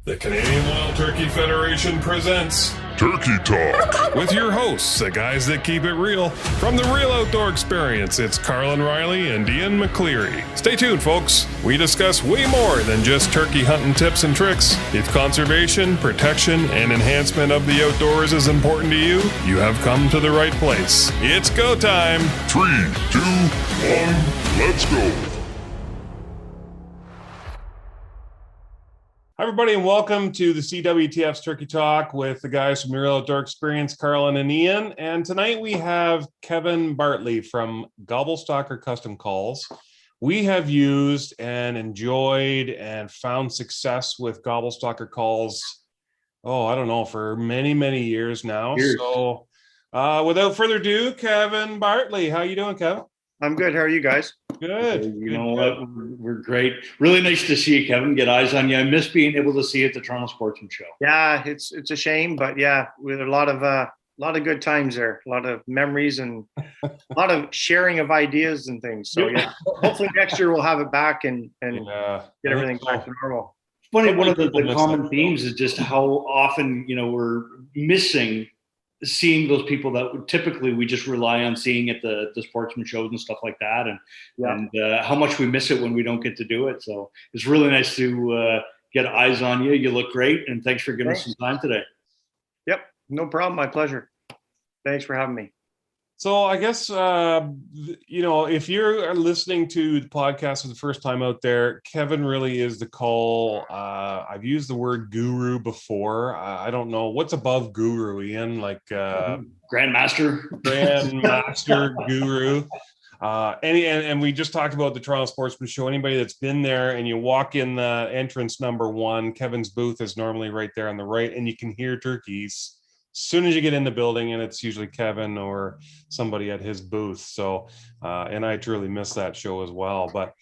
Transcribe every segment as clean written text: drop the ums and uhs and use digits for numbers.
The Canadian Wild Turkey Federation presents Turkey Talk with your hosts, the guys that keep it real. From the Real Outdoor Experience, it's Carlin Riley and Ian McCleary. Stay tuned, folks. We discuss way more than just turkey hunting tips and tricks. If conservation, protection, and enhancement of the outdoors is important to you, you have come to the right place. It's go time. 3, 2, 1, let's go. Hi, everybody, and welcome to the CWTF's Turkey Talk with the guys from the Real Outdoor Experience, Carlin and Ian. And tonight we have Kevin Bartley from GobbleStalker Custom Calls. We have used and enjoyed and found success with GobbleStalker calls, I don't know, for many, many years now. So without further ado, Kevin Bartley. How you doing, Kevin? I'm good. How are you guys? Good. You know what? We're great. Really nice to see you, Kevin. Get eyes on you. I miss being able to see you at the Toronto Sportsman Show. Yeah, it's a shame, but yeah, we had a lot of good times there, a lot of memories and a lot of sharing of ideas and things. So yeah, hopefully next year we'll have it back and get everything back to normal. Funny, one of the common themes is just how often, we're missing seeing those people that typically we just rely on seeing at the sportsman shows and stuff like that, and how much we miss it when we don't get to do it. So it's really nice to get eyes on you. You look great, and thanks for giving us some time today. Yep, no problem. My pleasure. Thanks for having me. So I guess, if you're listening to the podcast for the first time out there, Kevin really is the call. I've used the word guru before. I don't know what's above guru, Ian, like Grandmaster guru. And we just talked about the Toronto Sportsman Show. Anybody that's been there and you walk in the entrance number 1, Kevin's booth is normally right there on the right, and you can hear turkeys as soon as you get in the building, and it's usually Kevin or somebody at his booth. So, and I truly miss that show as well. But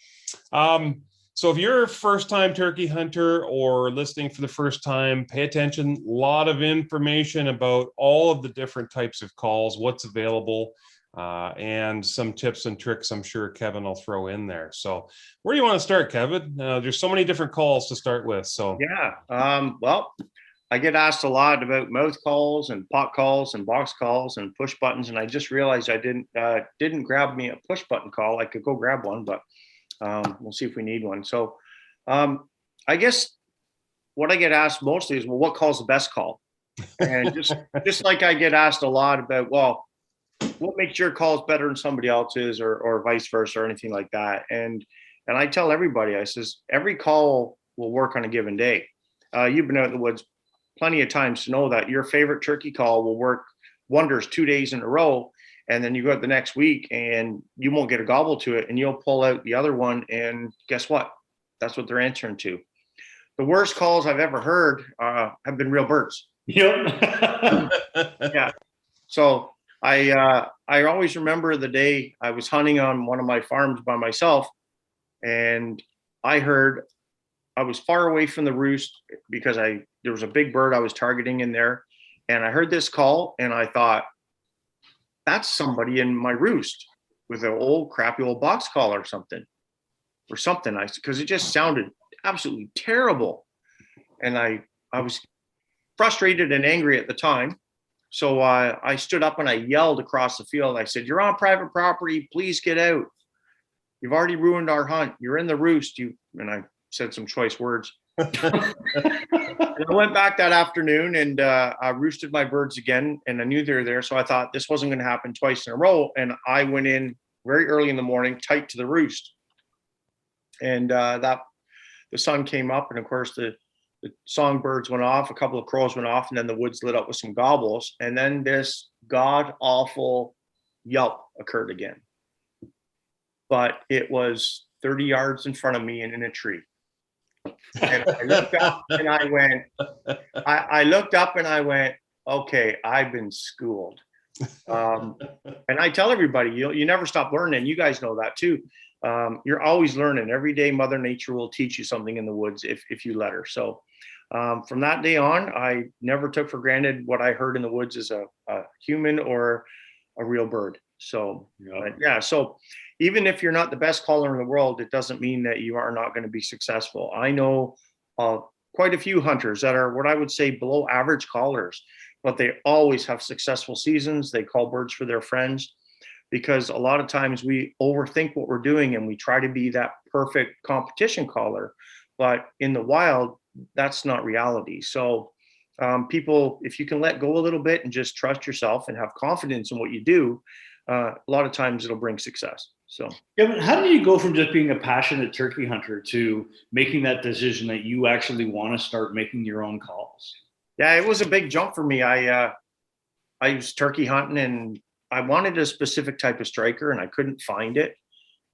so if you're a first-time turkey hunter or listening for the first time, pay attention. A lot of information about all of the different types of calls, what's available, and some tips and tricks I'm sure Kevin will throw in there. So where do you want to start, Kevin? There's so many different calls to start with. So yeah, well, I get asked a lot about mouth calls and pot calls and box calls and push buttons, and I just realized I didn't grab me a push button call. I could go grab one, but we'll see if we need one. So I guess what I get asked mostly is, well, what call's the best call? And just like I get asked a lot about, well, what makes your calls better than somebody else's, or vice versa, or anything like that. And I tell everybody, I says, every call will work on a given day. You've been out in the woods plenty of times to know that your favorite turkey call will work wonders 2 days in a row, and then you go out the next week and you won't get a gobble to it, and you'll pull out the other one, and guess what? That's what they're answering to. The worst calls I've ever heard have been real birds. Yep. Yeah. So I always remember the day I was hunting on one of my farms by myself, and I was far away from the roost because there was a big bird I was targeting in there, and I heard this call, and I thought, that's somebody in my roost with an crappy old box call or something, because it just sounded absolutely terrible, and I was frustrated and angry at the time. So I stood up and I yelled across the field. I said, "You're on private property. Please get out. You've already ruined our hunt. You're in the roost." And I said some choice words. And I went back that afternoon and I roosted my birds again, and I knew they were there. So I thought this wasn't going to happen twice in a row. And I went in very early in the morning, tight to the roost. And the sun came up, and of course the songbirds went off, a couple of crows went off, and then the woods lit up with some gobbles. And then this god awful yelp occurred again. But it was 30 yards in front of me and in a tree. And I looked up and I went, okay, I've been schooled. And I tell everybody, you never stop learning. You guys know that too. You're always learning. Every day Mother Nature will teach you something in the woods if you let her. So from that day on, I never took for granted what I heard in the woods as a human or a real bird. So yeah, so even if you're not the best caller in the world, it doesn't mean that you are not going to be successful. I know quite a few hunters that are what I would say below average callers, but they always have successful seasons. They call birds for their friends, because a lot of times we overthink what we're doing and we try to be that perfect competition caller. But in the wild, that's not reality. So people, if you can let go a little bit and just trust yourself and have confidence in what you do, a lot of times it'll bring success. So yeah, but how do you go from just being a passionate turkey hunter to making that decision that you actually want to start making your own calls? yeah, it was a big jump for me. I was turkey hunting and I wanted a specific type of striker and I couldn't find it.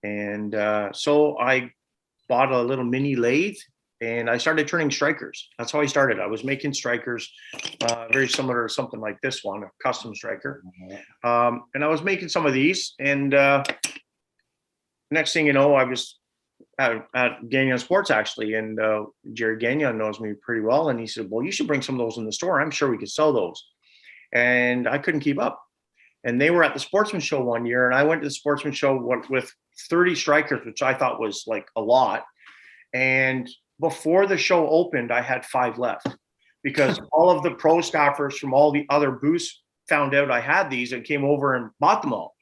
And so I bought a little mini lathe and I started turning strikers. That's how I started. I was making strikers very similar to something like this one, a custom striker. And I was making some of these. And next thing you know, I was at Gagnon Sports actually. And Jerry Gagnon knows me pretty well. And he said, well, you should bring some of those in the store. I'm sure we could sell those. And I couldn't keep up. And they were at the Sportsman Show one year, and I went to the Sportsman Show with 30 strikers, which I thought was like a lot. And before the show opened, I had 5 left because all of the pro staffers from all the other booths found out I had these and came over and bought them all.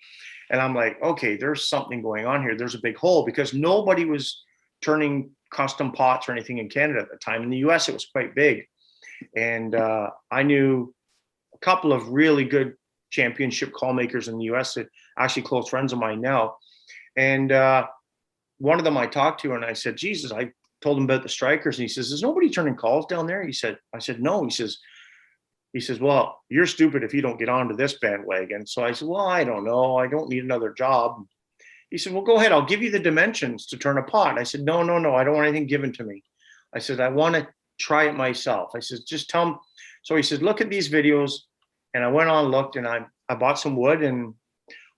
And I'm like, okay, there's something going on here. There's a big hole because nobody was turning custom pots or anything in Canada at the time. In the US, it was quite big. And I knew a couple of really good championship call makers in the US that actually close friends of mine now. And one of them I talked to and I said, Jesus, I told him about the strikers. And he says, is nobody turning calls down there? I said, no. He says, well, you're stupid if you don't get onto this bandwagon. So I said, well, I don't know. I don't need another job. He said, well, go ahead. I'll give you the dimensions to turn a pot. I said, no. I don't want anything given to me. I said, I want to try it myself. I said, just tell him. So he said, look at these videos. And I went on, looked, and I bought some wood. And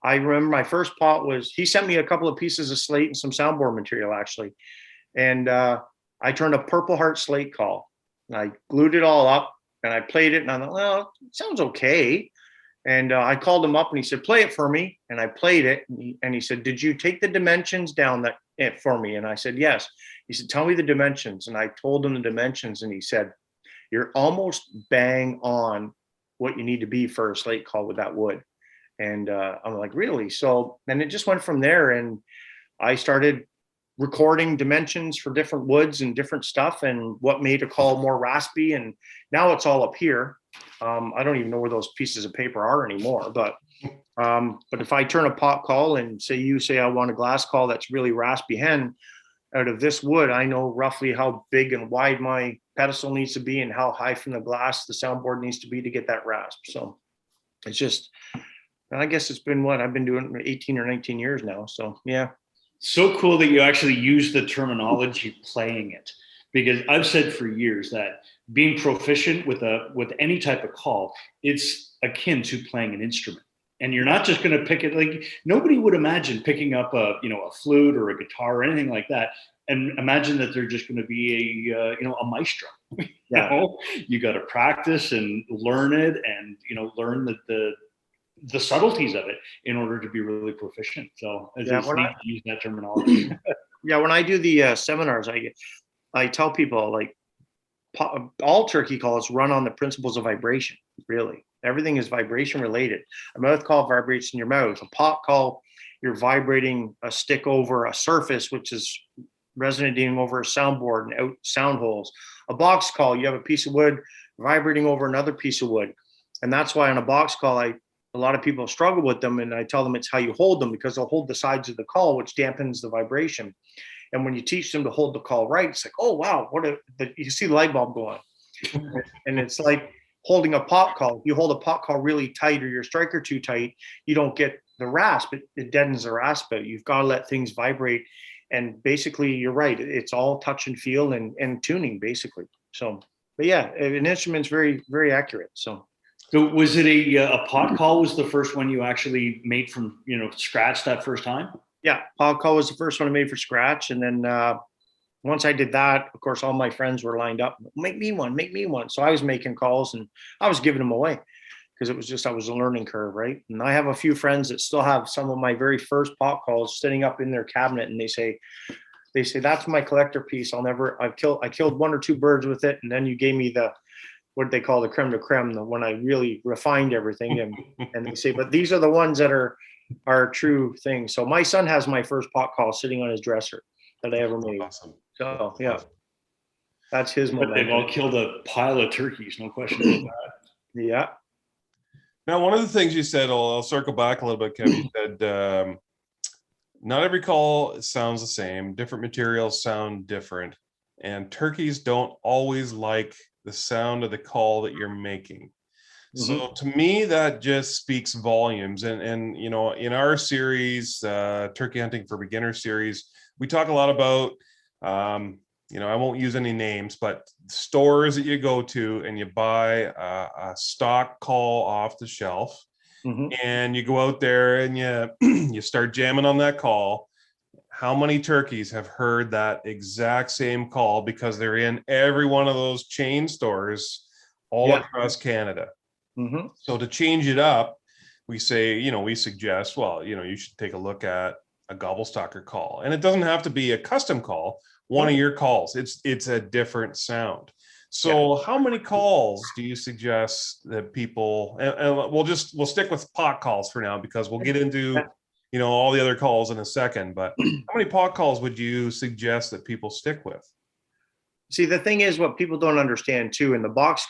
I remember my first pot was, he sent me a couple of pieces of slate and some soundboard material, actually. And I turned a Purple Heart slate call. And I glued it all up, and I played it. And I thought, well, it sounds okay. And I called him up, and he said, play it for me. And I played it. And he said, did you take the dimensions down for me? And I said, yes. He said, tell me the dimensions. And I told him the dimensions. And he said, you're almost bang on what you need to be for a slate call with that wood. And I'm like, really? So then it just went from there. And I started recording dimensions for different woods and different stuff and what made a call more raspy. And now it's all up here. I don't even know where those pieces of paper are anymore. But if I turn a pot call and say I want a glass call that's really raspy hen out of this wood, I know roughly how big and wide my pedestal needs to be and how high from the glass the soundboard needs to be to get that rasp. So it's just, I guess it's been what I've been doing 18 or 19 years now. So yeah. So cool that you actually use the terminology playing it, because I've said for years that being proficient with any type of call, it's akin to playing an instrument. And you're not just going to pick it, like nobody would imagine picking up a flute or a guitar or anything like that and imagine that they're just going to be a maestro. Yeah. You got to practice and learn it and learn the subtleties of it in order to be really proficient. So it's neat to use that terminology. Yeah, when I do the seminars, I tell people like all turkey calls run on the principles of vibration. Really, everything is vibration related. A mouth call vibrates in your mouth. A pot call, you're vibrating a stick over a surface, which is resonating over a soundboard and out sound holes. A box call, you have a piece of wood vibrating over another piece of wood. And that's why on a box call, a lot of people struggle with them. And I tell them it's how you hold them, because they'll hold the sides of the call, which dampens the vibration. And when you teach them to hold the call right, it's like, oh, wow, you see the light bulb go on. And it's like holding a pot call. If you hold a pot call really tight or your striker too tight, you don't get the rasp. It deadens the rasp out. You've got to let things vibrate. And basically, you're right. It's all touch and feel and tuning, basically. So, but yeah, an instrument's very, very accurate. So was it a pot call was the first one you actually made from, scratch that first time? Yeah, pot call was the first one I made for scratch. And then once I did that, of course, all my friends were lined up. Make me one. So I was making calls and I was giving them away because I was a learning curve, right? And I have a few friends that still have some of my very first pot calls sitting up in their cabinet. And they say, they say, that's my collector piece. I killed 1 or 2 birds with it. And then you gave me what they call the creme de creme, when I really refined everything. And they say, but these are the ones that are true things. So my son has my first pot call sitting on his dresser that I ever made. Awesome. So yeah, that's his But moment. they've all killed a pile of turkeys, no question about that. Yeah. Now, one of the things you said, I'll circle back a little bit, Kevin. You said not every call sounds the same. Different materials sound different. And turkeys don't always like the sound of the call that you're making. So to me, that just speaks volumes. And you know, in our series, Turkey Hunting for Beginners series, we talk a lot about, you know, I won't use any names, but stores that you go to and you buy a stock call off the shelf, and you go out there and you start jamming on that call. How many turkeys have heard that exact same call because they're in every one of those chain stores all across Canada? So to change it up, we say, you know, we suggest, well, you know, you should take a look at a GobbleStalker call, and it doesn't have to be a custom call. One of your calls, it's a different sound. So how many calls do you suggest that people, and we'll stick with pot calls for now, because we'll get into, you know, all the other calls in a second, but how many pot calls would you suggest that people stick with? See, the thing is, what people don't understand too, in the box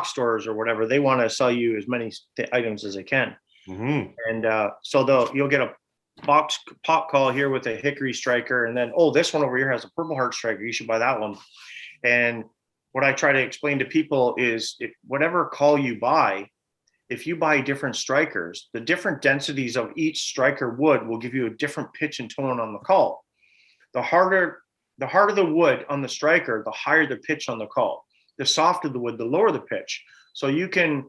stores or whatever, they want to sell you as many items as they can. And so you'll get a box pot call here with a hickory striker, and then, oh, this one over here has a purple heart striker, you should buy that one. And what I try to explain to people is, whatever call you buy, if you buy different strikers, the different densities of each striker wood will give you a different pitch and tone on the call. The harder the wood on the striker, the higher the pitch on the call. The softer the wood, the lower the pitch. So you can,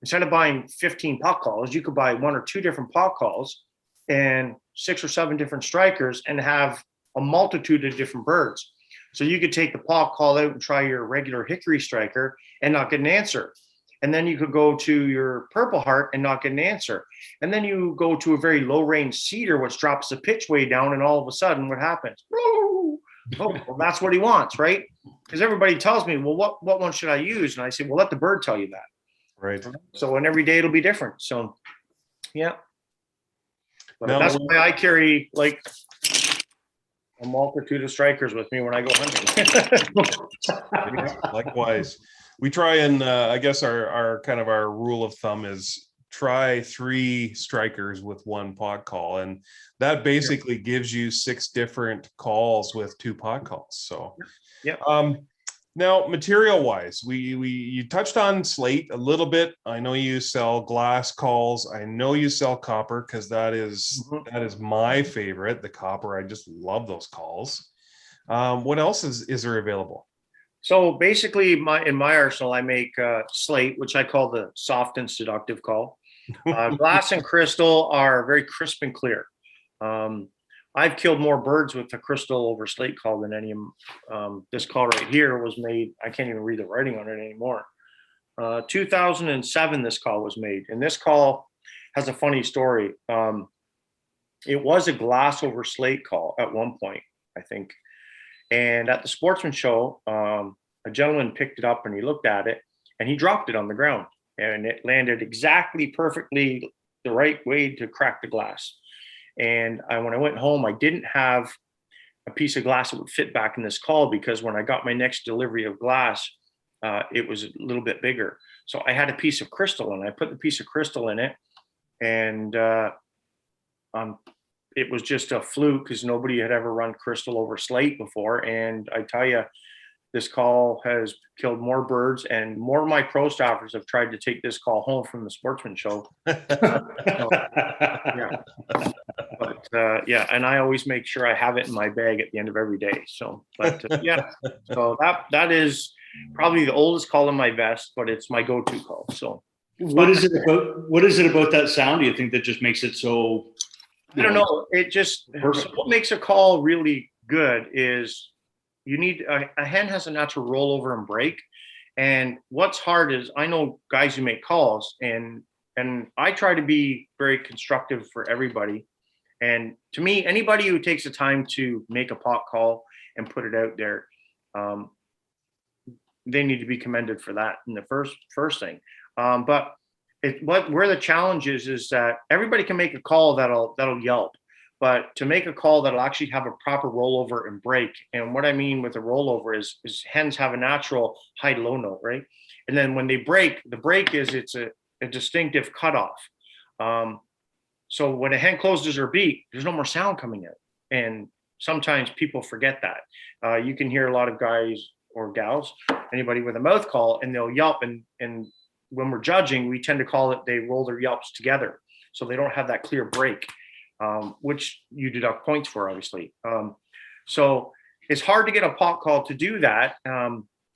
instead of buying 15 pot calls, you could buy 1 or 2 different pot calls and 6 or 7 different strikers and have a multitude of different birds. So you could take the pot call out and try your regular hickory striker and not get an answer. And then you could go to your purple heart and not get an answer. And then you go to a very low range cedar, which drops the pitch way down. And all of a sudden, what happens? Oh, well, that's what he wants, right? Because everybody tells me, well, what one should I use? And I say, well, let the bird tell you that. Right. So, and every day it'll be different. So, yeah. Now, that's why I carry like a multitude of strikers with me when I go hunting. Likewise. We try and I guess our kind of our rule of thumb is try 3 strikers with 1 pot call, and that basically gives you 6 different calls with 2 pot calls. So now material wise, you touched on slate a little bit. I know you sell glass calls. I know you sell copper, because that is my favorite, the copper. I just love those calls. What else is there available? So basically, in my arsenal, I make slate, which I call the soft and seductive call. Glass and crystal are very crisp and clear. I've killed more birds with the crystal over slate call than any. This call right here was made, I can't even read the writing on it anymore. 2007, this call was made. And this call has a funny story. It was a glass over slate call at one point, I think. And at the sportsman show, a gentleman picked it up and he looked at it and he dropped it on the ground, and it landed exactly perfectly the right way to crack the glass. And when I went home, I didn't have a piece of glass that would fit back in this call, because when I got my next delivery of glass, it was a little bit bigger. So I had a piece of crystal, and I put the piece of crystal in it, and it was just a fluke, because nobody had ever run crystal over slate before. And I tell you, this call has killed more birds, and more of my pro staffers have tried to take this call home from the sportsman show. And I always make sure I have it in my bag at the end of every day. So, so that is probably the oldest call in my vest, but it's my go-to call. So, what is it about that sound, do you think, that just makes it so? I don't know. It just, so what makes a call really good is you need a hen has a natural rollover and break. And what's hard is, I know guys who make calls, and I try to be very constructive for everybody. And to me, anybody who takes the time to make a pot call and put it out there, they need to be commended for that in the first thing. But where the challenge is that everybody can make a call that'll yelp, but to make a call that'll actually have a proper rollover and break. And what I mean with a rollover is hens have a natural high low note, right? And then when they break, the break is it's a distinctive cutoff. So when a hen closes her beak, there's no more sound coming in. And sometimes people forget that. You can hear a lot of guys or gals, anybody with a mouth call, and they'll yelp. And when we're judging, we tend to call it, they roll their yelps together. So they don't have that clear break, which you deduct points for, obviously. So it's hard to get a pot call to do that,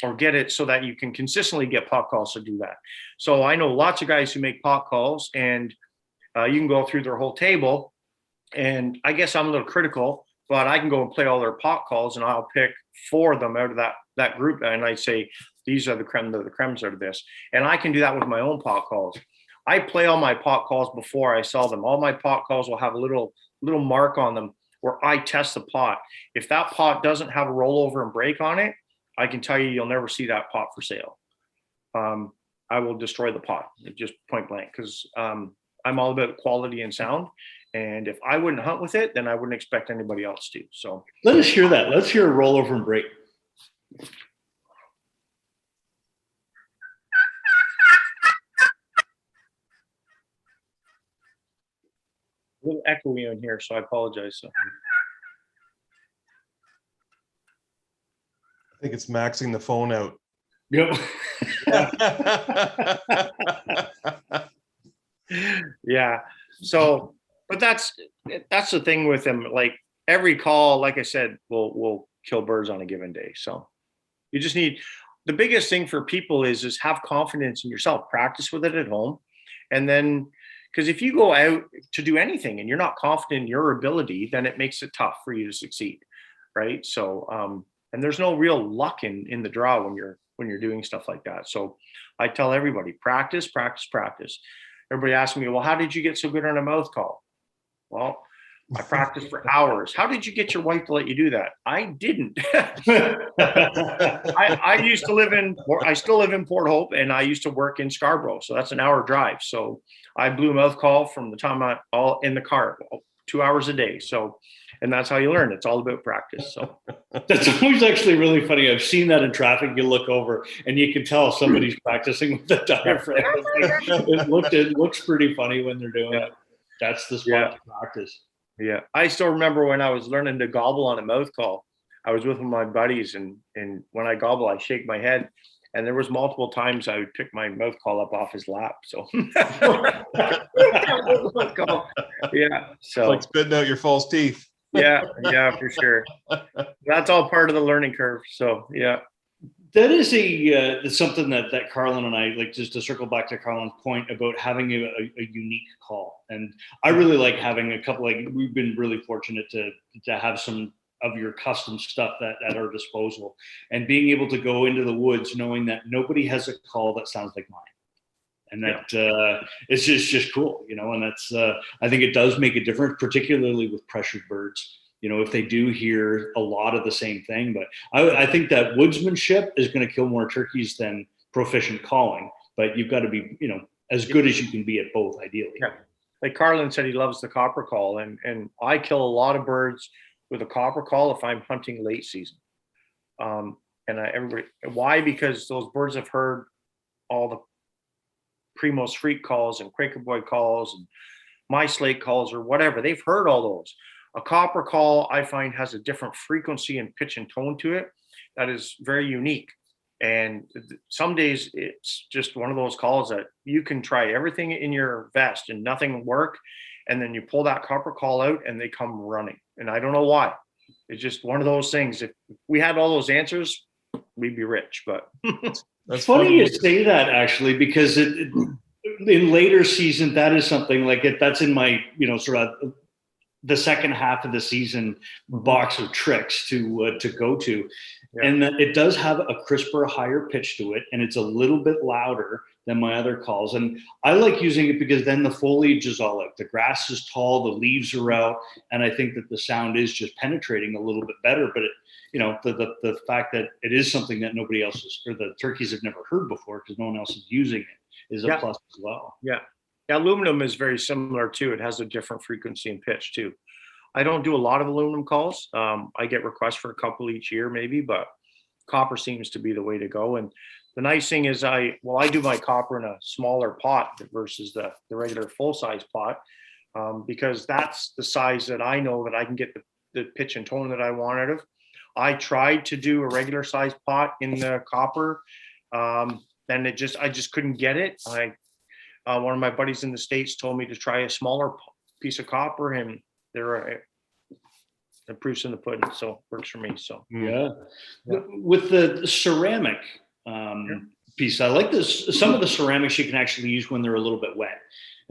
or get it so that you can consistently get pot calls to do that. So I know lots of guys who make pot calls, and you can go through their whole table, and I guess I'm a little critical, but I can go and play all their pot calls, and I'll pick 4 of them out of that group, and I say, these are the creme of the cremes out of this. And I can do that with my own pot calls. I play all my pot calls before I sell them. All my pot calls will have a little mark on them where I test the pot. If that pot doesn't have a rollover and break on it, I can tell you'll never see that pot for sale. I will destroy the pot, just point blank, because I'm all about quality and sound. And if I wouldn't hunt with it, then I wouldn't expect anybody else to. So let us hear that. Let's hear a rollover and break. A little echoey in here, so I apologize. So. I think it's maxing the phone out. Yep. Yeah. So, but that's the thing with them. Like every call, like I said, will kill birds on a given day. So you just need, the biggest thing for people is have confidence in yourself, practice with it at home. And then, because if you go out to do anything and you're not confident in your ability, then it makes it tough for you to succeed. Right. So, and there's no real luck in the draw when you're doing stuff like that. So I tell everybody, practice, practice, practice. Everybody asks me, well, how did you get so good on a mouth call? Well, I practiced for hours. How did you get your wife to let you do that? I didn't. I used to live I still live in Port Hope, and I used to work in Scarborough. So that's an hour drive. So I blew a mouth call from the time I all in the car, 2 hours a day. So, and that's how you learn. It's all about practice. So that's always actually really funny. I've seen that in traffic. You look over and you can tell somebody's practicing with the diaphragm. It looks pretty funny when they're doing it. That's the spot to practice. Yeah. I still remember when I was learning to gobble on a mouth call, I was with my buddies, and when I gobble, I shake my head. And there was multiple times I would pick my mouth call up off his lap. So yeah. So it's like spitting out your false teeth. Yeah, for sure. That's all part of the learning curve. So yeah. That is something that Carlin and I like, just to circle back to Carlin's point about having a unique call. And I really like having a couple, like we've been really fortunate to have some of your custom stuff at our disposal, and being able to go into the woods knowing that nobody has a call that sounds like mine. And that it's just cool, and that's, I think it does make a difference, particularly with pressured birds, if they do hear a lot of the same thing. But I think that woodsmanship is going to kill more turkeys than proficient calling, but you've got to be, as good as you can be at both, ideally. Yeah. Like Carlin said, he loves the copper call, and I kill a lot of birds with a copper call if I'm hunting late season. Why? Because those birds have heard all the Primo's Freak calls and Quaker Boy calls and my Slate calls or whatever. They've heard all those. A copper call, I find, has a different frequency and pitch and tone to it that is very unique. And some days it's just one of those calls that you can try everything in your vest and nothing will work. And then you pull that copper call out and they come running. And I don't know why. It's just one of those things. If we had all those answers, we'd be rich. But it's funny you say that, actually, because in later season, that is something like it. That's in my, sort of the second half of the season box of tricks to go to. And that it does have a crisper, higher pitch to it, and it's a little bit louder than my other calls. And I like using it because then the foliage is all out. The grass is tall, the leaves are out, and I think that the sound is just penetrating a little bit better. But it, the fact that it is something that nobody else is, or the turkeys have never heard before because no one else is using it, is a plus as well. Yeah. Aluminum is very similar too. It has a different frequency and pitch too. I don't do a lot of aluminum calls. I get requests for a couple each year maybe, but copper seems to be the way to go. And the nice thing is I do my copper in a smaller pot versus the regular full size pot, because that's the size that I know that I can get the pitch and tone that I want out of. I tried to do a regular size pot in the copper. Then I just couldn't get it. One of my buddies in the States told me to try a smaller piece of copper, and there are proofs in the pudding, so works for me. So with the ceramic piece, I like this. Some of the ceramics you can actually use when they're a little bit wet.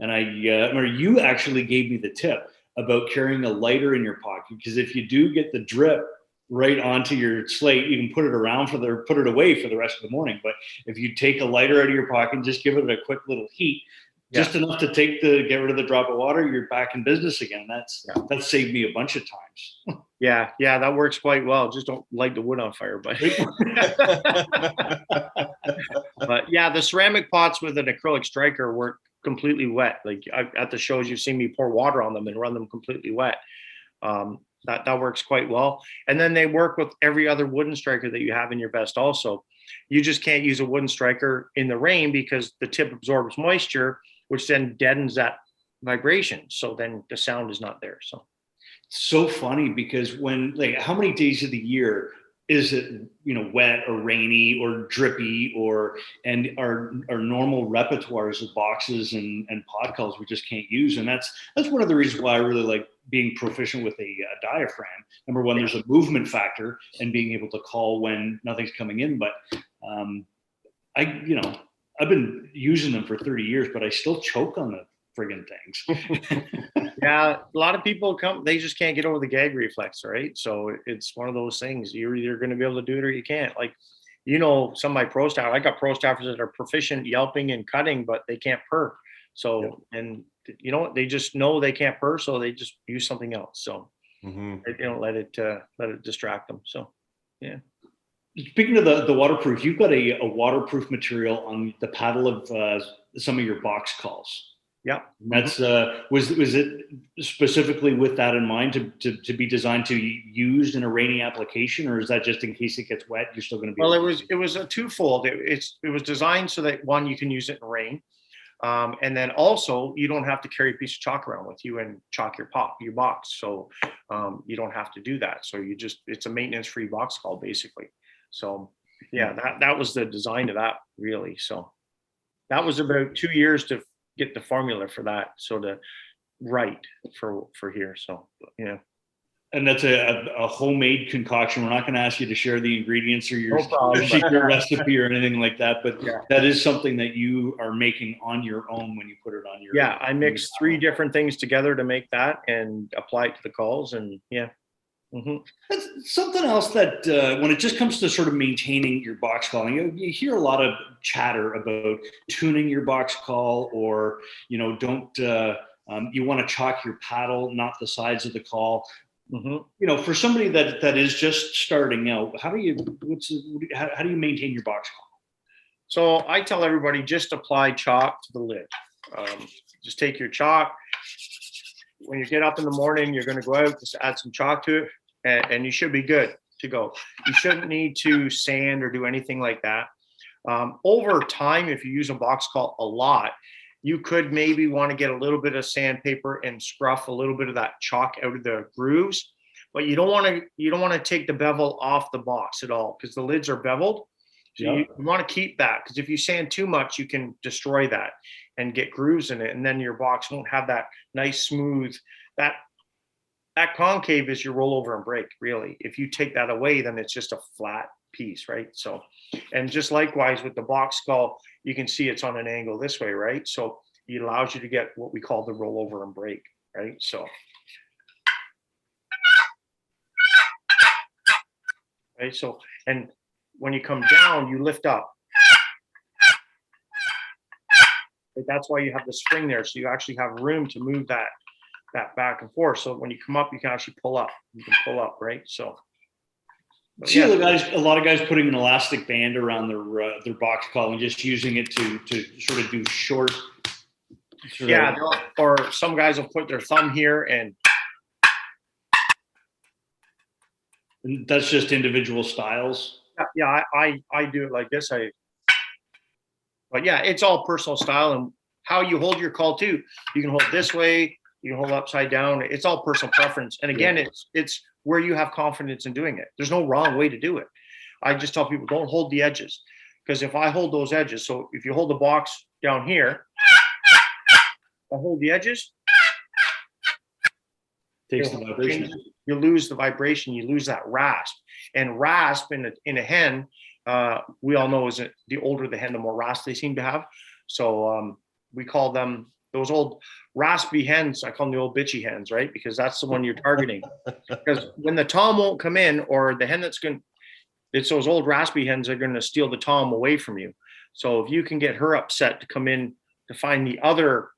And I remember you actually gave me the tip about carrying a lighter in your pocket, because if you do get the drip right onto your slate, you can put it away for the rest of the morning. But if you take a lighter out of your pocket and just give it a quick little heat, just enough to get rid of the drop of water, you're back in business again. That's saved me a bunch of times. Yeah, that works quite well. Just don't light the wood on fire, but but yeah, the ceramic pots with an acrylic striker work completely wet. Like at the shows, you've seen me pour water on them and run them completely wet. That works quite well. And then they work with every other wooden striker that you have in your vest also. You just can't use a wooden striker in the rain because the tip absorbs moisture, which then deadens that vibration. So then the sound is not there. So funny, because how many days of the year is it, wet or rainy or drippy, and our normal repertoires of boxes and pod calls we just can't use. And that's one of the reasons why I really like being proficient with a diaphragm. Number one, there's a movement factor and being able to call when nothing's coming in. But I've been using them for 30 years, but I still choke on the friggin' things. Yeah, a lot of people they just can't get over the gag reflex, right? So it's one of those things. You're either going to be able to do it or you can't. Like, some of my pro staff, I got pro staffers that are proficient yelping and cutting, but they can't purr. So, and they just know they can't purr, so they just use something else. So they don't let it distract them. So, yeah. Speaking of the waterproof, you've got a waterproof material on the paddle of some of your box calls. Yeah, that's was it specifically with that in mind to be designed to used in a rainy application, or is that just in case it gets wet, you're still going to be? Well, it was a twofold. It was designed so that one, you can use it in rain, and then also you don't have to carry a piece of chalk around with you and chalk your box. So you don't have to do that. So it's a maintenance-free box call basically. So yeah, that was the design of that really. So that was about 2 years to get the formula for that, so to write for here. So yeah. And that's a homemade concoction. We're not going to ask you to share the ingredients or your secret recipe or anything like that, but that is something that you are making on your own when you put it on your. Yeah, I mixed 3 different things together to make that and apply it to the calls, and That's something else that when it just comes to sort of maintaining your box calling, you hear a lot of chatter about tuning your box call, or don't you want to chalk your paddle, not the sides of the call. For somebody that is just starting out, how do you maintain your box call? So I tell everybody, just apply chalk to the lid. Just take your chalk. When you get up in the morning, you're going to go out, just add some chalk to it, and you should be good to go. You shouldn't need to sand or do anything like that. Over time, if you use a box call a lot, you could maybe want to get a little bit of sandpaper and scruff a little bit of that chalk out of the grooves, but you don't want to take the bevel off the box at all, because the lids are beveled. So you want to keep that, because if you sand too much, you can destroy that and get grooves in it, and then your box won't have that nice smooth. That concave is your rollover and break, really. If you take that away, then it's just a flat piece, right? So, and just likewise with the box skull, you can see it's on an angle this way, right? So it allows you to get what we call the rollover and break, right? So, right. So, And when you come down, you lift up. But that's why you have the spring there. So you actually have room to move that back and forth. So when you come up, you can actually pull up. You can pull up, right? So. See, a lot of guys putting an elastic band around their box call and just using it to sort of do short. Yeah, or some guys will put their thumb here and that's just individual styles. Yeah, I do it like this. But yeah, it's all personal style and how you hold your call too. You can hold it this way, you can hold it upside down. It's all personal preference. And again, it's where you have confidence in doing it. There's no wrong way to do it. I just tell people don't hold the edges, because if I hold those edges, so if you hold the box down here, I hold the edges, takes the vibration. You lose the vibration, you lose that rasp. And rasp in a hen, we all know is that the older the hen, the more rasp they seem to have. So we call them those old raspy hens. I call them the old bitchy hens, right? Because that's the one you're targeting. Because when the tom won't come in, or the hen it's those old raspy hens that are going to steal the tom away from you. So if you can get her upset to come in to find the other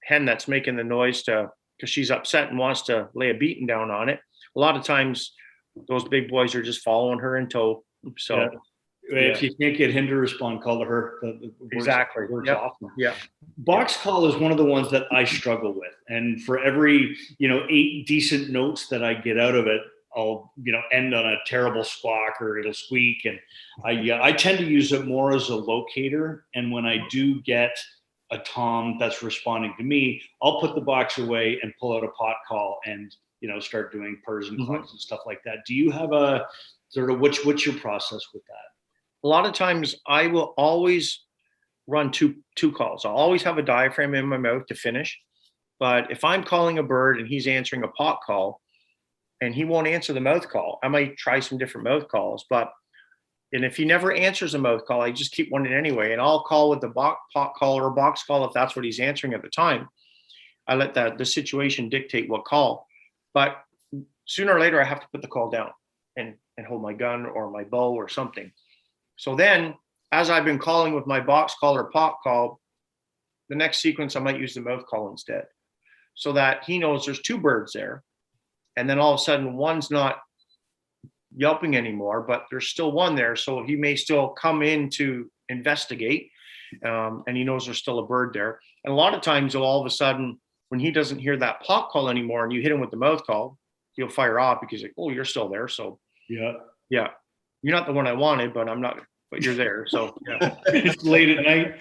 hen that's making the noise because she's upset and wants to lay a beating down on it, a lot of times those big boys are just following her in tow. So if you can't get him to respond, call to her. Exactly. Awesome. Yeah. Box call is one of the ones that I struggle with. And for every, 8 decent notes that I get out of it, I'll, end on a terrible squawk or it'll squeak. And I tend to use it more as a locator. And when I do get a tom that's responding to me, I'll put the box away and pull out a pot call and, start doing purrs and clucks and stuff like that. Do you have a sort of, what's your process with that? A lot of times I will always run two calls. I'll always have a diaphragm in my mouth to finish. But if I'm calling a bird and he's answering a pot call and he won't answer the mouth call, I might try some different mouth calls. And if he never answers a mouth call, I just keep one in anyway. And I'll call with the pot call or box call if that's what he's answering at the time. I let the situation dictate what call. But sooner or later, I have to put the call down and hold my gun or my bow or something. So then, as I've been calling with my box call or pot call, the next sequence I might use the mouth call instead, so that he knows there's 2 birds there. And then all of a sudden, one's not yelping anymore, but there's still one there. So he may still come in to investigate, and he knows there's still a bird there. And a lot of times, all of a sudden, when he doesn't hear that pot call anymore and you hit him with the mouth call, he'll fire off because like, oh, you're still there. So yeah, you're not the one I wanted, but I'm not, but you're there. So yeah. It's late at night.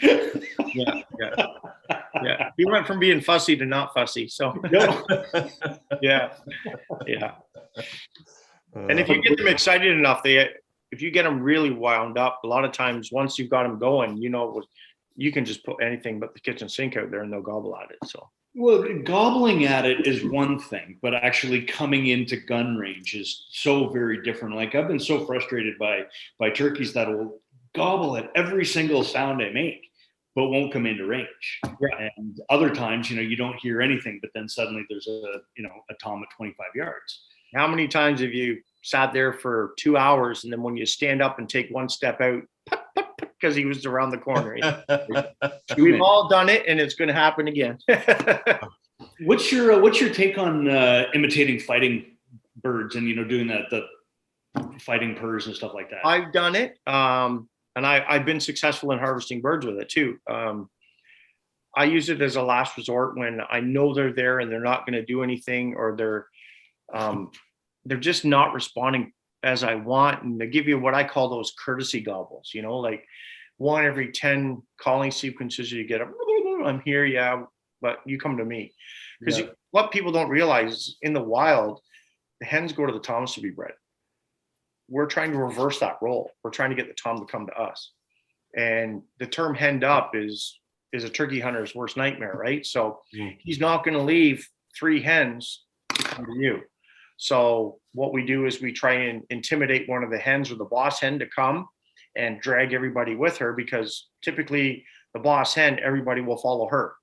Yeah. He went from being fussy to not fussy. So yeah. And if you get them excited enough, if you get them really wound up, a lot of times once you've got them going, you can just put anything but the kitchen sink out there and they'll gobble at it. So. Well, gobbling at it is one thing, but actually coming into gun range is so very different. Like I've been so frustrated by turkeys that will gobble at every single sound I make, but won't come into range. Yeah. And other times, you don't hear anything, but then suddenly there's a tom at 25 yards. How many times have you sat there for 2 hours and then when you stand up and take one step out, because he was around the corner. We've all done it, and it's going to happen again. What's your take on imitating fighting birds and doing the fighting purrs and stuff like that? I've done it, and I've been successful in harvesting birds with it too. I use it as a last resort when I know they're there and they're not going to do anything, or they're just not responding as I want, and they give you what I call those courtesy gobbles, like 1 every 10 calling sequences you get I'm here, yeah, but you come to me. Because what people don't realize is in the wild, the hens go to the toms to be bred. We're trying to reverse that role. We're trying to get the tom to come to us. And the term henned up is a turkey hunter's worst nightmare, right? So he's not going to leave 3 hens to come to you. So what we do is we try and intimidate one of the hens or the boss hen to come and drag everybody with her, because typically the boss hen, everybody will follow her,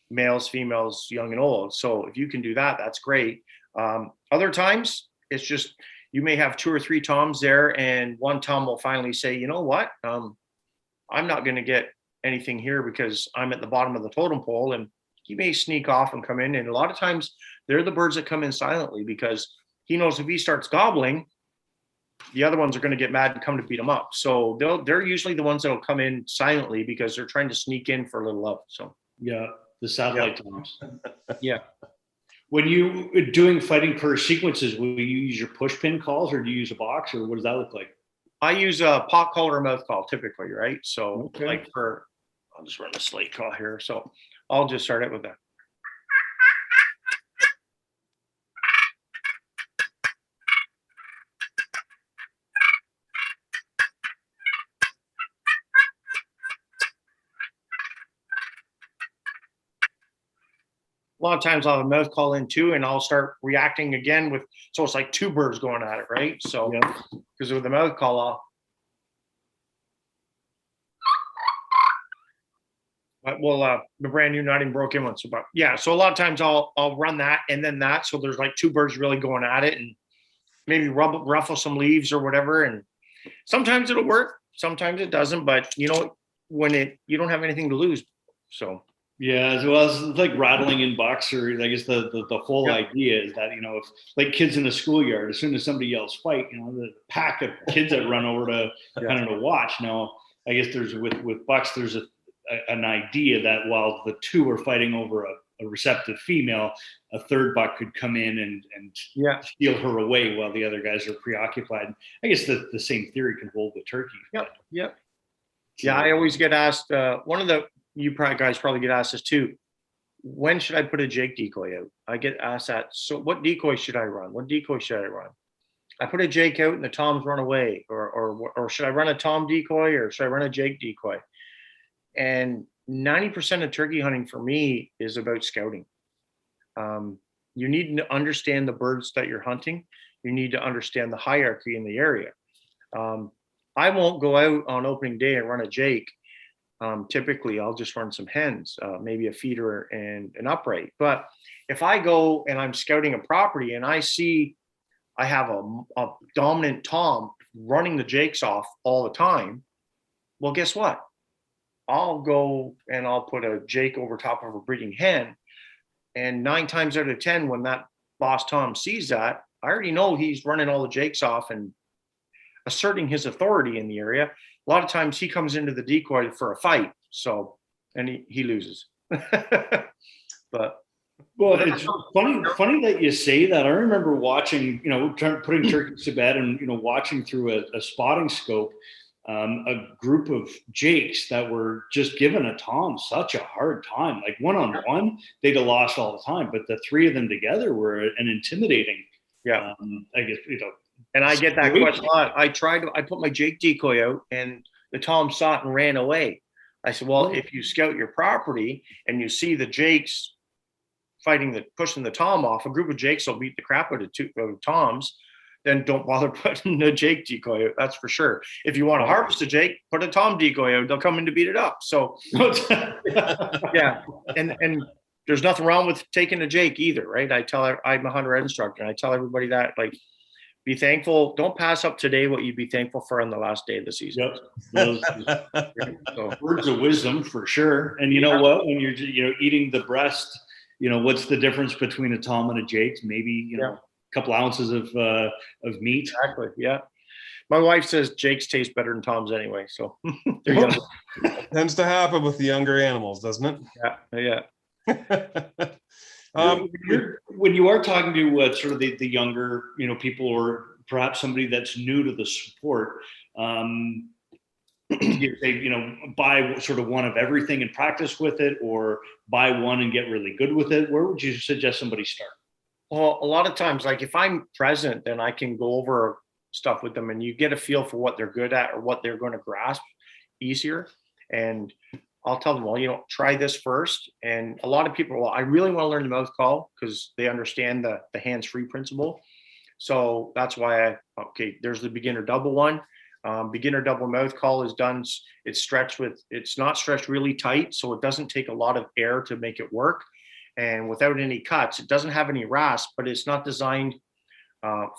males, females, young and old. So if you can do that, that's great. Other times it's just you may have 2 or 3 toms there, and one tom will finally say, you know what, I'm not going to get anything here because I'm at the bottom of the totem pole, and he may sneak off and come in. And a lot of times they're the birds that come in silently because he knows if he starts gobbling, the other ones are going to get mad and come to beat him up. So they're usually the ones that will come in silently because they're trying to sneak in for a little love. So yeah, the satellite toms. Yeah. When you doing fighting per sequences, will you use your pushpin calls, or do you use a box, or what does that look like? I use a pot call or a mouth call typically, right? So Okay. like I'll just run the slate call here. So I'll just start it with that. A lot of times I'll have a mouth call in too, and I'll start reacting again with, so it's like 2 birds going at it, right? So, because with the mouth call, the brand new, not even broken one. So, but yeah, so a lot of times I'll run that and then that. So there's like 2 birds really going at it, and maybe ruffle some leaves or whatever. And sometimes it'll work, sometimes it doesn't. But you know, you don't have anything to lose. So. Yeah, as well as like rattling in bucks, or I guess the whole idea is that, you know, if like kids in the schoolyard, as soon as somebody yells fight, you know, the pack of kids that run over to kind of to watch. Now, I guess there's with bucks, there's an idea that while the 2 are fighting over a receptive female, a 3rd buck could come in and steal her away while the other guys are preoccupied. I guess the same theory can hold with turkey. Yep. Yeah, I always get asked, guys probably get asked this too. When should I put a Jake decoy out? I get asked that. So what decoy should I run? What decoy should I run? I put a Jake out and the toms run away, or should I run a tom decoy, or should I run a Jake decoy? And 90% of turkey hunting for me is about scouting. You need to understand the birds that you're hunting. You need to understand the hierarchy in the area. I won't go out on opening day and run a Jake. Typically I'll just run some hens, maybe a feeder and an upright. But if I go and I'm scouting a property and I see I have a dominant tom running the Jakes off all the time, well, guess what? I'll go and I'll put a Jake over top of a breeding hen. And 9 times out of 10, when that boss tom sees that, I already know he's running all the Jakes off and asserting his authority in the area. A lot of times he comes into the decoy for a fight. So, and he loses. But well, it's funny that you say that. I remember watching, you know, putting turkeys to bed and, you know, watching through a spotting scope, a group of Jakes that were just giving a tom such a hard time. Like one-on-one, they'd have lost all the time, but the 3 of them together were an intimidating. I guess, you know. And I get that question a lot. I put my Jake decoy out and the tom saw it and ran away. I said, well, if you scout your property and you see the Jakes pushing the tom off, a group of Jakes will beat the crap out of 2 toms, then don't bother putting the Jake decoy out. That's for sure. If you want to harvest a Jake, put a tom decoy out. They'll come in to beat it up. So yeah. And there's nothing wrong with taking a Jake either, right? I'm a hunter instructor, and I tell everybody that, like, be thankful. Don't pass up today what you'd be thankful for on the last day of the season. So, words of wisdom for sure. And you know what? When you're eating the breast, you know, what's the difference between a tom and a Jake? Maybe, you know, a couple ounces of meat. Exactly. Yeah. My wife says Jakes taste better than toms anyway. So there you go. Tends to happen with the younger animals, doesn't it? Yeah. When you are talking to sort of the younger, you know, people, or perhaps somebody that's new to the sport, you say, you know, buy sort of one of everything and practice with it, or buy one and get really good with it. Where would you suggest somebody start? Well, a lot of times, like if I'm present, then I can go over stuff with them and you get a feel for what they're good at or what they're going to grasp easier. And I'll tell them, well, you know, try this first. And a lot of people, well, I really want to learn the mouth call because they understand the hands-free principle. So that's why there's the beginner double one. Beginner double mouth call is done. It's not stretched really tight. So it doesn't take a lot of air to make it work. And without any cuts, it doesn't have any rasp, but it's not designed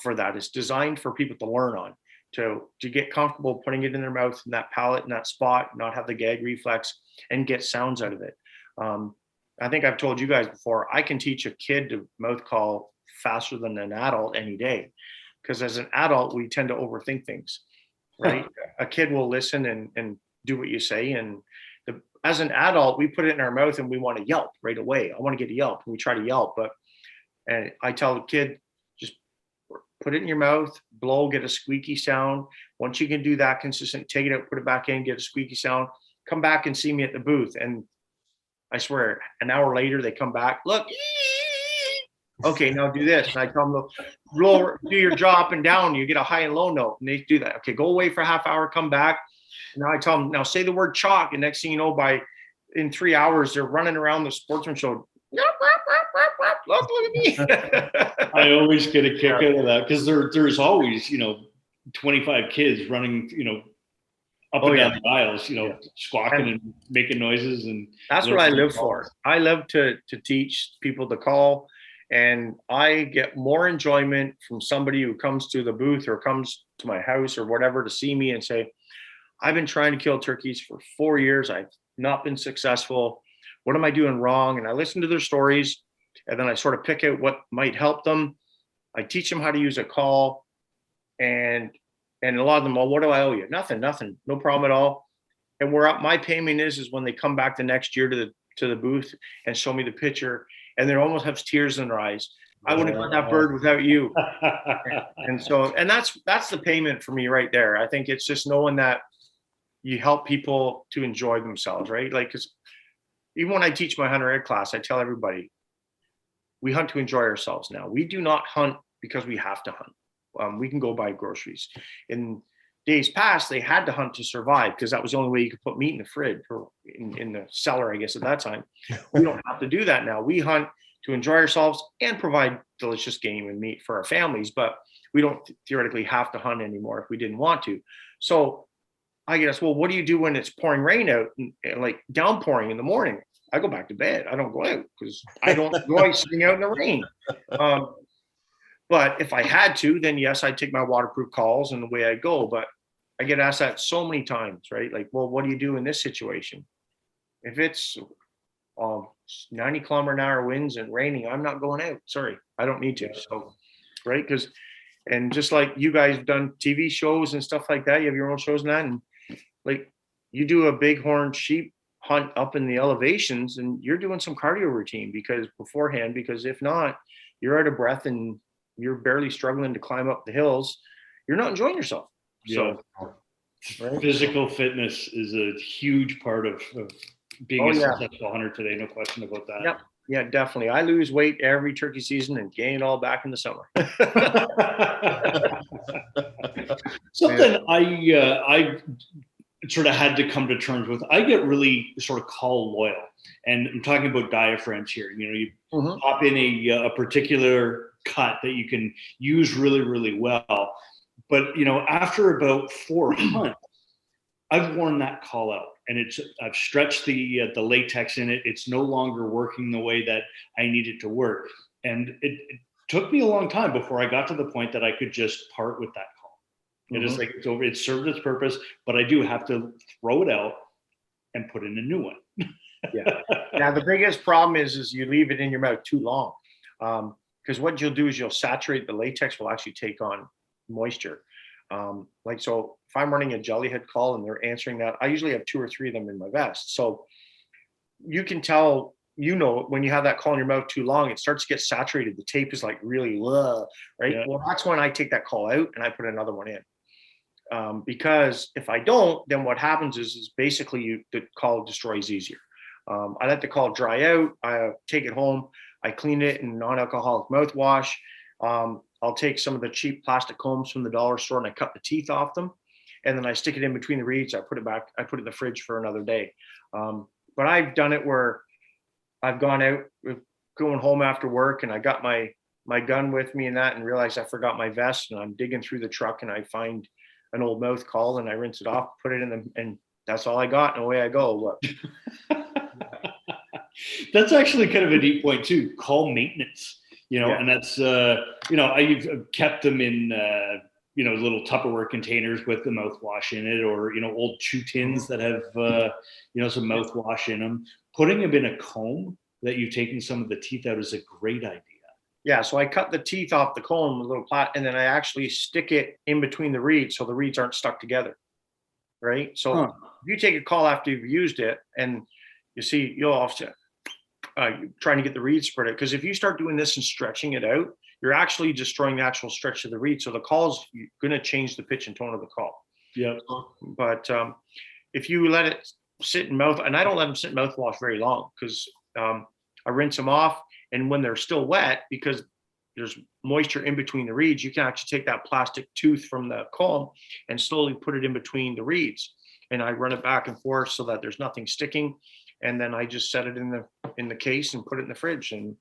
for that. It's designed for people to learn on, to get comfortable putting it in their mouth in that palate, in that spot, not have the gag reflex, and get sounds out of it. I think I've told you guys before, I can teach a kid to mouth call faster than an adult any day. Because as an adult, we tend to overthink things, right? A kid will listen and do what you say. And as an adult, we put it in our mouth and we want to yelp right away. I want to get a yelp. And we try to yelp. And I tell the kid, just put it in your mouth, blow, get a squeaky sound. Once you can do that consistent, take it out, put it back in, get a squeaky sound, come back and see me at the booth. And I swear, an hour later, they come back, look, okay, now do this. And I tell them, roll, do your jaw up and down. You get a high and low note. And they do that. Okay, go away for a half hour, come back. And now I tell them, now say the word chalk. And next thing you know, in 3 hours, they're running around the sportsman show. Look at me. I always get a kick out of that because there's always, 25 kids running, up and down the aisles, squawking and making noises. And that's what I live for. I love to teach people to call. And I get more enjoyment from somebody who comes to the booth or comes to my house or whatever to see me and say, I've been trying to kill turkeys for 4 years. I've not been successful. What am I doing wrong? And I listen to their stories, and then I sort of pick out what might help them. I teach them how to use a call, and a lot of them, well, what do I owe you? Nothing, no problem at all. And my payment is when they come back the next year to the booth and show me the picture, and they almost have tears in their eyes. I wouldn't have got that bird without you. And that's the payment for me right there. I think it's just knowing that you help people to enjoy themselves, right? Like, because even when I teach my hunter ed class, I tell everybody, we hunt to enjoy ourselves now. We do not hunt because we have to hunt. We can go buy groceries. In days past, they had to hunt to survive because that was the only way you could put meat in the fridge or in the cellar, I guess, at that time. We don't have to do that now. We hunt to enjoy ourselves and provide delicious game and meat for our families, but we don't theoretically have to hunt anymore if we didn't want to. So I get asked, well, what do you do when it's pouring rain out and like downpouring in the morning? I go back to bed. I don't go out because I don't enjoy sitting out in the rain. But if I had to, then yes, I'd take my waterproof calls and away I go. But I get asked that so many times, right? Like, well, what do you do in this situation? If it's 90-kilometer-an-hour winds and raining, I'm not going out. Sorry, I don't need to. So, right? And just like you guys have done TV shows and stuff like that, you have your own shows and that, and like you do a bighorn sheep hunt up in the elevations, and you're doing some cardio routine because if not, you're out of breath and you're barely struggling to climb up the hills. You're not enjoying yourself. Yeah. So right? Physical fitness is a huge part of being a successful hunter today. No question about that. Yep. Yeah, definitely. I lose weight every turkey season and gain it all back in the summer. Something I sort of had to come to terms with. I get really sort of call loyal, and I'm talking about diaphragms here. You pop in a particular cut that you can use really, really well. But, after about 4 hunts, I've worn that call out, and I've stretched the latex in it. It's no longer working the way that I need it to work. And it took me a long time before I got to the point that I could just part with that call. It is like it's over. It served its purpose, but I do have to throw it out and put in a new one. Yeah. Now the biggest problem is you leave it in your mouth too long. Because what you'll do is you'll saturate the latex will actually take on moisture. So if I'm running a jellyhead call and they're answering that, I usually have 2 or 3 of them in my vest. So you can tell, when you have that call in your mouth too long, it starts to get saturated. The tape is like really low, right? Yeah. Well, that's when I take that call out and I put another one in. Because if I don't, then what happens is basically the call destroys easier. I let the call dry out. I take it home. I clean it in non-alcoholic mouthwash. I'll take some of the cheap plastic combs from the dollar store and I cut the teeth off them. And then I stick it in between the reeds. I put it back. I put it in the fridge for another day. But I've done it where I've gone out, going home after work, and I got my gun with me and realized I forgot my vest, and I'm digging through the truck and I find an old mouth call and I rinse it off, put it in and that's all I got, and away I go. That's actually kind of a deep point too. Call maintenance. Yeah. and that's, I've kept them in, little Tupperware containers with the mouthwash in it, or, old chew tins that have, some mouthwash in them. Putting them in a comb that you've taken some of the teeth out is a great idea. Yeah, so I cut the teeth off the comb, a little plat, and then I actually stick it in between the reeds so the reeds aren't stuck together, right? So if you take a call after you've used it, and you see you'll offset trying to get the reed spread out, because if you start doing this and stretching it out, you're actually destroying the actual stretch of the reed. So the call's going to change the pitch and tone of the call. Yeah. But if you let it sit in mouth, and I don't let them sit in mouthwash very long, because I rinse them off. And when they're still wet, because there's moisture in between the reeds, you can actually take that plastic tooth from the comb and slowly put it in between the reeds. And I run it back and forth so that there's nothing sticking. And then I just set it in the case and put it in the fridge. And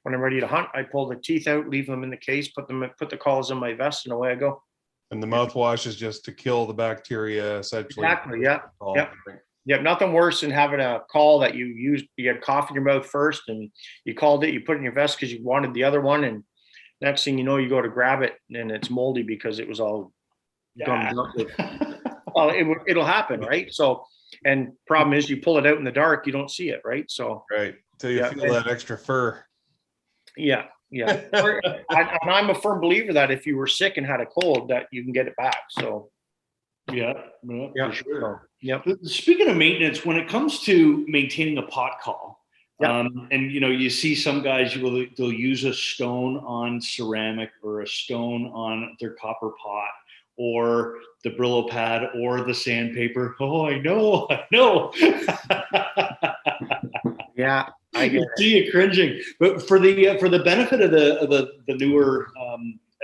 when I'm ready to hunt, I pull the teeth out, leave them in the case, put the calls in my vest, and away I go. And the mouthwash is just to kill the bacteria, essentially. Exactly. Yeah. Yep. Yeah, nothing worse than having a call that you had cough in your mouth first, and you called it, you put it in your vest because you wanted the other one, and next thing you know, you go to grab it and it's moldy because it was all gummed up with. Well, it'll happen, right? So, and problem is, you pull it out in the dark, you don't see it, right? So, right, till you feel that extra fur. Yeah. And I'm a firm believer that if you were sick and had a cold, that you can get it back. So. Yeah, for sure. Yep. Speaking of maintenance, when it comes to maintaining a pot call, and you see some guys they'll use a stone on ceramic or a stone on their copper pot, or the Brillo pad or the sandpaper. Oh, I know. Yeah, I get it. See you cringing, but for the benefit of the newer,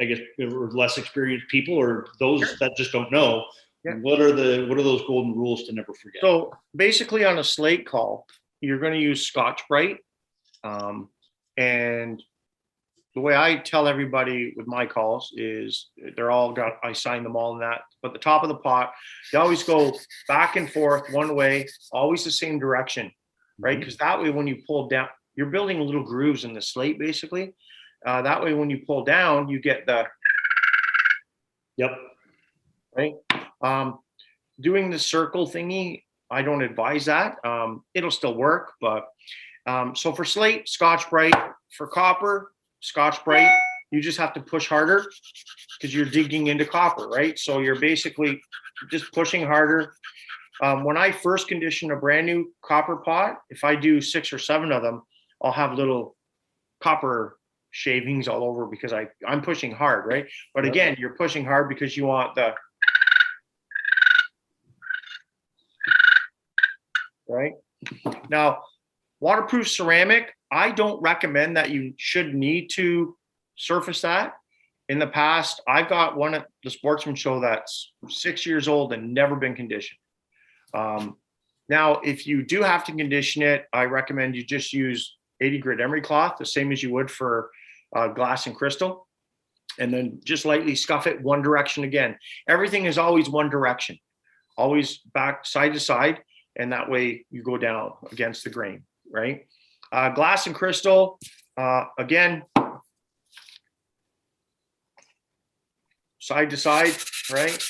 I guess, or less experienced people, or those that just don't know. Yeah. What are those golden rules to never forget? So basically, on a slate call, you're going to use Scotch-Brite, and the way I tell everybody with my calls is I sign them all in that. But the top of the pot, you always go back and forth one way, always the same direction, right? Because that way, when you pull down, you're building little grooves in the slate, basically. That way, when you pull down, you get the. Yep. Right. Doing the circle thingy, I don't advise that. It'll still work, but so for slate, Scotch-Brite. For copper, Scotch-Brite. You just have to push harder because you're digging into copper, right? So you're basically just pushing harder. When I first condition a brand new copper pot, if I do 6 or 7 of them, I'll have little copper shavings all over because I'm pushing hard, right? But again, you're pushing hard because you want the right. Now, waterproof ceramic, I don't recommend that you should need to surface that. In the past, I've got one at the Sportsman Show that's 6 years old and never been conditioned. Now, if you do have to condition it, I recommend you just use 80 grit emery cloth, the same as you would for glass and crystal, and then just lightly scuff it one direction again. Everything is always one direction, always back side to side. And that way you go down against the grain, right? Glass and crystal, again, side to side, right?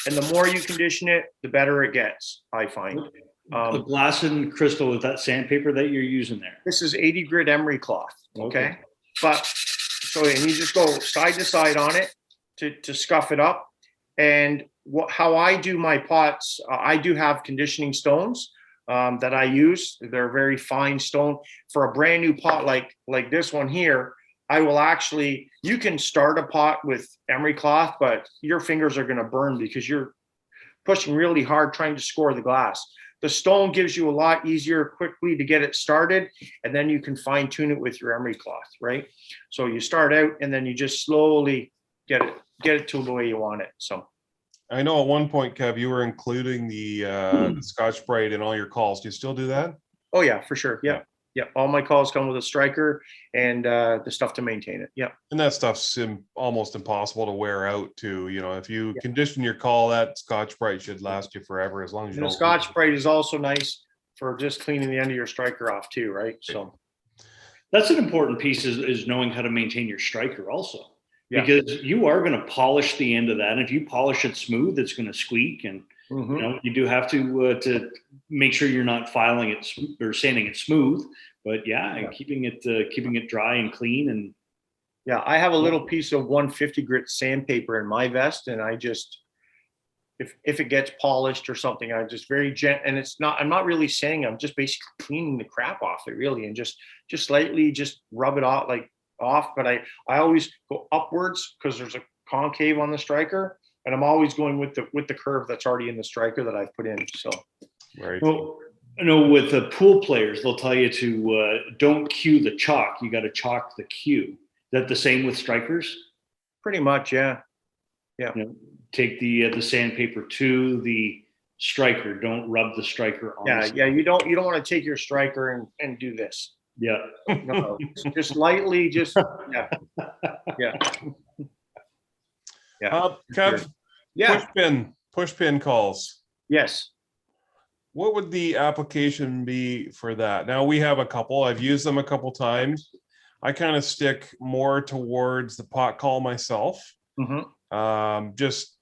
And the more you condition it, the better it gets, I find. The glass and crystal, is that sandpaper that you're using there? This is 80 grit emery cloth, okay? But, and you just go side to side on it to scuff it up. And how I do my pots, I do have conditioning stones that I use. They're very fine stone. For a brand new pot like this one here, I will actually, you can start a pot with emery cloth, but your fingers are going to burn because you're pushing really hard trying to score the glass. The stone gives you a lot easier quickly to get it started, and then you can fine tune it with your emery cloth, right? So you start out and then you just slowly get it to the way you want it. So I know at one point, Kev, you were including the Scotch-Brite in all your calls. Do you still do that? Oh yeah, for sure. Yeah. All my calls come with a striker and the stuff to maintain it. Yeah. And that stuff's almost impossible to wear out too. If you condition your call, that Scotch-Brite should last you forever as long as you don't. The Scotch-Brite is also nice for just cleaning the end of your striker off too, right? So That's an important piece is knowing how to maintain your striker also. Yeah. Because you are going to polish the end of that. And if you polish it smooth, it's going to squeak. And, you do have to make sure you're not filing it or sanding it smooth, but keeping it dry and clean. And I have a little piece of 150 grit sandpaper in my vest, and I just, if it gets polished or something, I just very and I'm not really sanding, I'm just basically cleaning the crap off it really, and just slightly just rub it off. But I always go upwards because there's a concave on the striker, and I'm always going with the curve that's already in the striker that I've put in. So, right. Well, with the pool players, they'll tell you to don't cue the chalk. You got to chalk the cue. Is that the same with strikers? Pretty much, yeah. Take the sandpaper to the striker. Don't rub the striker on. Yeah. You don't want to take your striker and do this. Yeah. No, just lightly, just yeah. Kev, pushpin calls. Yes. What would the application be for that? Now we have a couple. I've used them a couple times. I kind of stick more towards the pot call myself. Just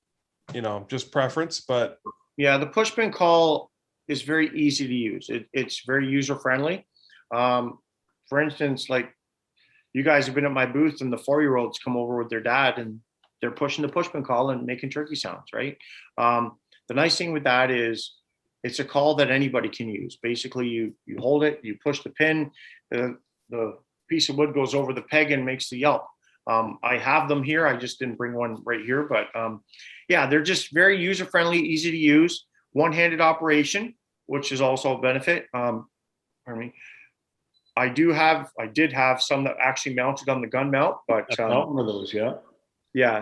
preference, but the pushpin call is very easy to use. It's very user friendly. For instance, like you guys have been at my booth and the 4-year-olds come over with their dad and they're pushing the pushpin call and making turkey sounds, right? The nice thing with that is it's a call that anybody can use. Basically, you hold it, you push the pin, the piece of wood goes over the peg and makes the yelp. I have them here. I just didn't bring one right here, but they're just very user friendly, easy to use, one-handed operation, which is also a benefit. Pardon me. I did have some that actually mounted on the gun mount, but one of those,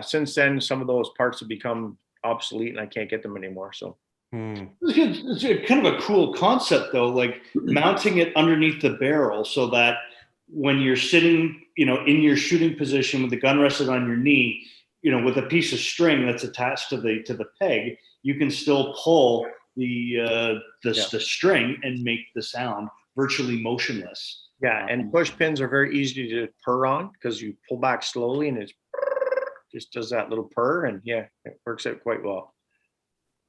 since then some of those parts have become obsolete and I can't get them anymore. So it's kind of a cool concept though, like mounting it underneath the barrel so that when you're sitting, in your shooting position with the gun rested on your knee, with a piece of string that's attached to the peg, you can still pull the string and make the sound virtually motionless. Yeah, and push pins are very easy to purr on because you pull back slowly and it just does that little purr, and it works out quite well.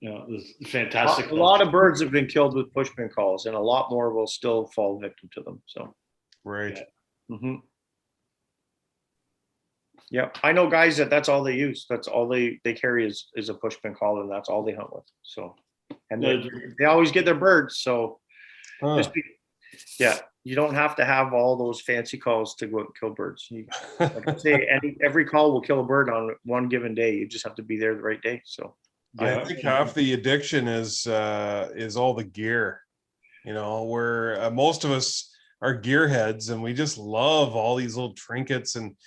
It's fantastic. A lot of birds have been killed with pushpin calls, and a lot more will still fall victim to them. So, right. I know guys that's all they use. That's all they carry is a pushpin call, and that's all they hunt with. So, and they always get their birds. So, you don't have to have all those fancy calls to go out and kill birds. Like I say, every call will kill a bird on one given day. You just have to be there the right day. So I think half the addiction is all the gear. Where most of us are gearheads and we just love all these little trinkets and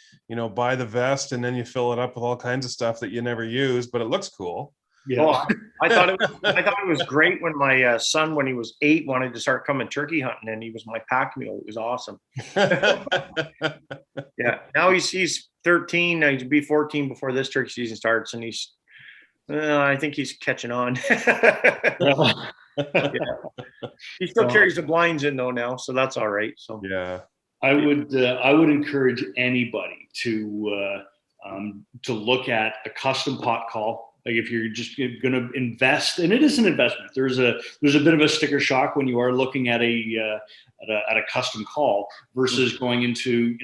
buy the vest and then you fill it up with all kinds of stuff that you never use, but it looks cool. I thought it was great when my son, when he was 8, wanted to start coming turkey hunting, and he was my pack mule. It was awesome. Now he's 13. He'll be 14 before this turkey season starts, and I think he's catching on. He still carries the blinds in though now, so that's all right. So I would encourage anybody to look at a custom pot call. Like if you're just going to invest, and it is an investment. There's a bit of a sticker shock when you are looking at a custom call versus going into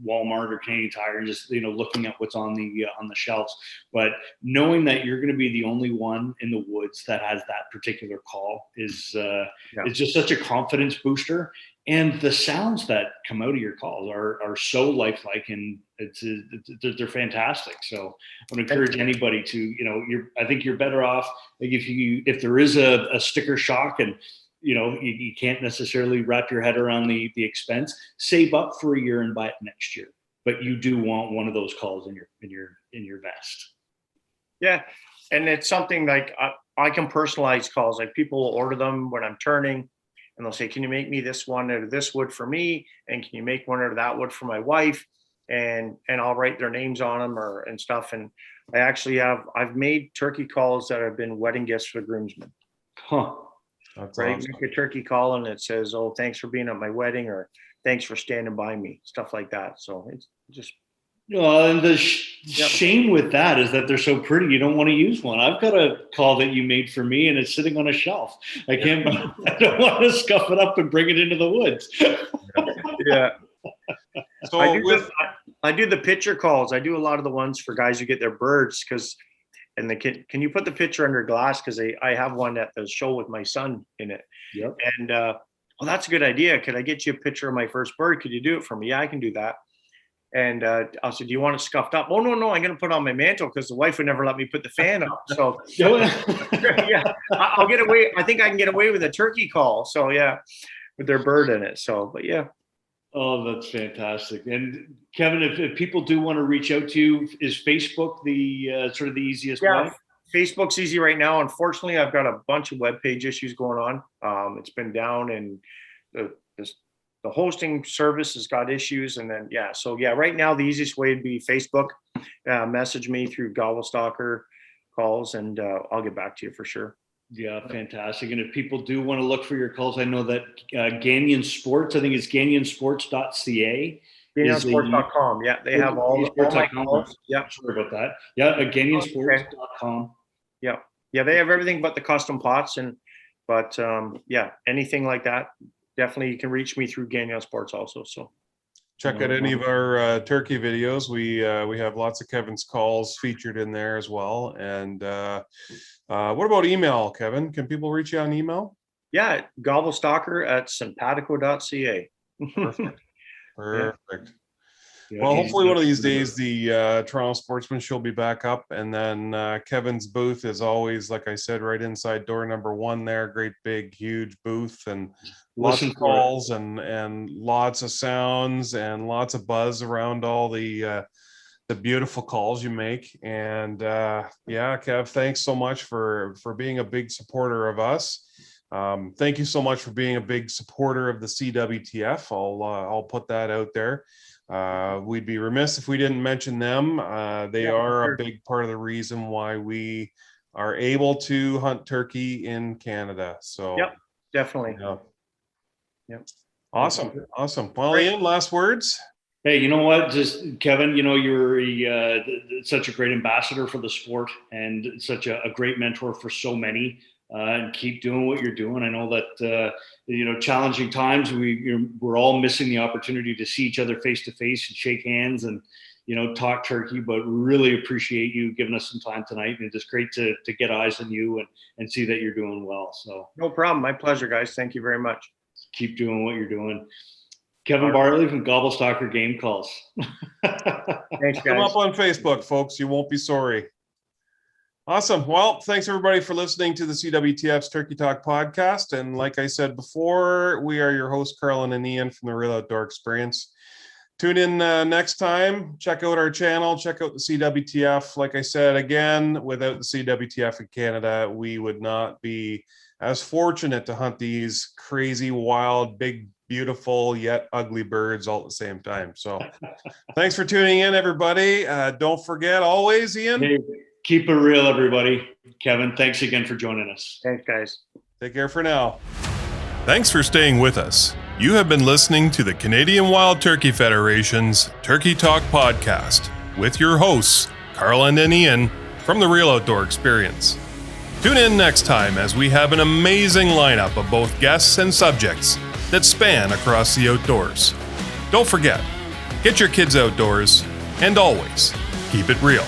Walmart or Canadian Tire and just looking at what's on the shelves. But knowing that you're going to be the only one in the woods that has that particular call is just such a confidence booster. And the sounds that come out of your calls are so lifelike, and they're fantastic. So I would encourage anybody to, I think you're better off, like if there is a sticker shock and you can't necessarily wrap your head around the expense, save up for a year and buy it next year. But you do want one of those calls in your vest. Yeah, and it's something like I can personalize calls. Like people will order them when I'm turning. And they'll say, can you make me this one out of this wood for me? And can you make one out of that wood for my wife? And I'll write their names on them and stuff. And I've made turkey calls that have been wedding gifts for groomsmen. That's right? awesome. Make a turkey call and it says, "Oh, thanks for being at my wedding," or "Thanks for standing by me," stuff like that. So it's just. And the shame with that is that they're so pretty. You don't want to use one. I've got a call that you made for me, and it's sitting on a shelf. I can't. I don't want to scuff it up and bring it into the woods. Yeah. So I do the picture calls. I do a lot of the ones for guys who get their birds and can you put the picture under glass? Because I have one at the show with my son in it. Yep. And well, that's a good idea. Could I get you a picture of my first bird? Could you do it for me? Yeah, I can do that. And I said, "Do you want it scuffed up?" "Oh, no, I'm going to put it on my mantle because the wife would never let me put the fan up." So yeah, I'll get away. I think I can get away with a turkey call. So yeah, with their bird in it. So, but yeah. Oh, that's fantastic. And Kevin, if people do want to reach out to you, is Facebook the sort of the easiest way? Facebook's easy right now. Unfortunately, I've got a bunch of web page issues going on. It's been down, and the hosting service has got issues. And then, right now the easiest way would be Facebook. Message me through GobbleStalker calls, and I'll get back to you for sure. Yeah, fantastic. And if people do want to look for your calls, I know that Gagnon Sports, I think it's ganyonsports.ca. Ganyonsports.com. Yeah, they have all my calls. Yeah, sorry about that. Yeah, ganyonsports.com. Yeah, they have everything but the custom pots, but anything like that. Definitely, you can reach me through Gagnon Sports also. So check out any of our turkey videos. We have lots of Kevin's calls featured in there as well. And what about email, Kevin? Can people reach you on email? Yeah, gobblestalker@simpatico.ca. Perfect. Yeah, well, hopefully one of these days the Toronto Sportsman Show will be back up, and then Kevin's booth is always, like I said, right inside door number 1 there. Great big huge booth, and lots of calls and lots of sounds and lots of buzz around all the beautiful calls you make. And Kev, thanks so much for being a big supporter of us. Thank you so much for being a big supporter of the CWTF. I'll put that out there. We'd be remiss if we didn't mention them. They are a big part of the reason why we are able to hunt turkey in Canada. So definitely. Awesome. Well, Ian, last words. Hey, you know what? Just Kevin, you're such a great ambassador for the sport and such a great mentor for so many. And keep doing what you're doing. I know that challenging times. We're all missing the opportunity to see each other face to face and shake hands and talk turkey. But really appreciate you giving us some time tonight, and it's just great to get eyes on you and see that you're doing well. So no problem. My pleasure, guys. Thank you very much. Keep doing what you're doing. Kevin Bartley from GobbleStalker Game Calls. Thanks, guys. Come up on Facebook, folks. You won't be sorry. Awesome. Well, thanks everybody for listening to the CWTF's Turkey Talk podcast. And like I said before, we are your hosts, Carlin and Ian from the Real Outdoor Experience. Tune in next time. Check out our channel. Check out the CWTF. Like I said, again, without the CWTF in Canada, we would not be as fortunate to hunt these crazy, wild, big, beautiful, yet ugly birds all at the same time. So thanks for tuning in, everybody. Don't forget, always, Ian. Hey. Keep it real, everybody. Kevin, thanks again for joining us. Thanks, guys. Take care for now. Thanks for staying with us. You have been listening to the Canadian Wild Turkey Federation's Turkey Talk podcast with your hosts, Carlin and Ian from the Real Outdoor Experience. Tune in next time as we have an amazing lineup of both guests and subjects that span across the outdoors. Don't forget, get your kids outdoors, and always keep it real.